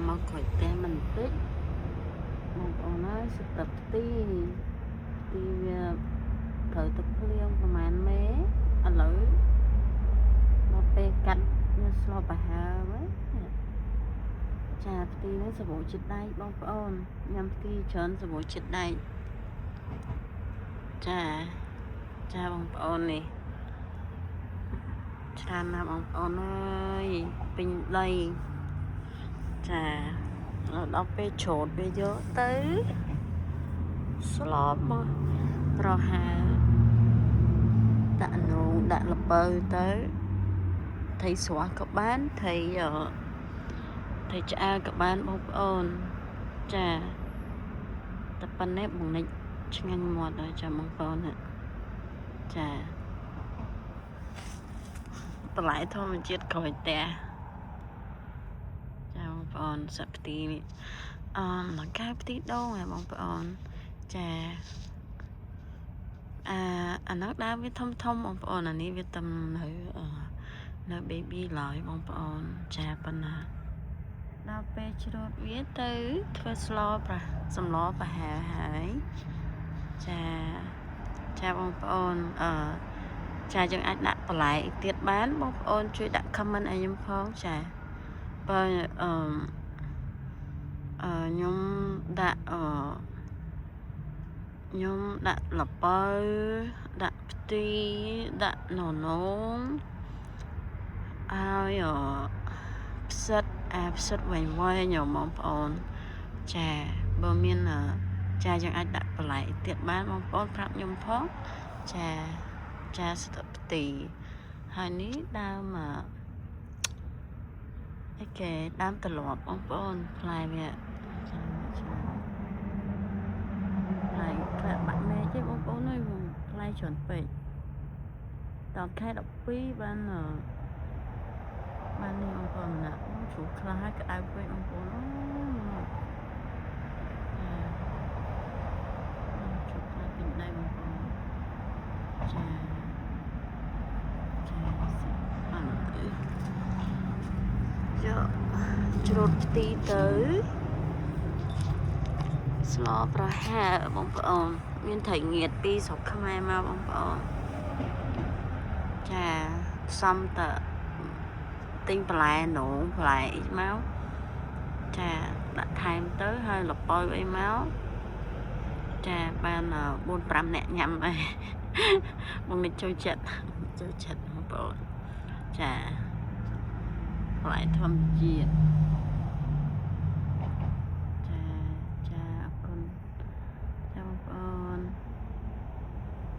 មកក្រោយផ្ទះមិនតិចបងប្អូនហើយសទឹកទីវាត្រូវទឹកភ្លៀងប្រហែលមេឥឡូវដល់ពេលកាត់វាស្លបប្រហើវិញចាផ្ទីនេះសម្បូរជាតិដែកបងប្អូនញ៉ាំផ្ទីច្រើនសម្បូរជាតិដែកចាបងប្អូននេះច្រើនណាស់បងប្អូនអើយពេញដីចាដល់ពេលច្រូតវាយកទៅស្លបមកប្រហើដាក់នងដាក់ល្ពៅទៅថៃស្រស់ក៏បានថៃឆ្អើក៏បានបងប្អូនចាតែប៉ុណ្ណេះបងនិចឆ្ងាញ់មាត់ហើយចាបងប្អូនចាបន្លែធម្មជាតិក្រោយផ្ទះចាបងប្អូនសាប់ផ្ទីនេះមកកៅផ្ទីដូងហ៎បងប្អូនចាអានោះដើមវាធំបងប្អូនអានេះវាទំនៅ baby ឡើយបងប្អូនចាប៉ុណ្ណាដល់ពេលច្រូតវាទៅធ្វើសម្លប្រហើហើយចាបងប្អូនចាយើងអាចដាក់បន្លែទៀតបានបងប្អូនជួយដាក់ comment ឲ្យខ្ញុំផងចាបើខ្ញុំដាក់ល្ពៅដាក់ផ្ទីដាក់នងហើយផ្សិតវែងបងប្អូនចាបើមានចាយើងអាចដាក់បន្លែទៀតបានបងប្អូនប្រាប់ខ្ញុំផងចាស្ទឹកផ្ទីហើយនេះដើមអីគេដើមត្រឡប់បងប្អូនផ្លែវាផ្លែបាក់មេទេបងប្អូនអើយផ្លែច្រើនពេកដល់ខែ12បាននេះបងប្អូនណាជ្រុះខ្លះហើយក្តៅពេកបងប្អូនជ្រុះខ្លះពេញដៃបងប្អូនចាយកច្រូតផ្ទីទៅស្លប្រហើបងប្អូនមានត្រីងៀតពីស្រុកខ្មែរមកបងប្អូនចាផ្សំតទិញបន្លែនងបន្លែអីមកចាដាក់ថែមទៅហើយល្ពៅអីមកចាបាន4-5 នាក់ញ៉ាំហើយបងនេះចូលចិត្តបងប្អូនចាបន្លែធម្មជាតិ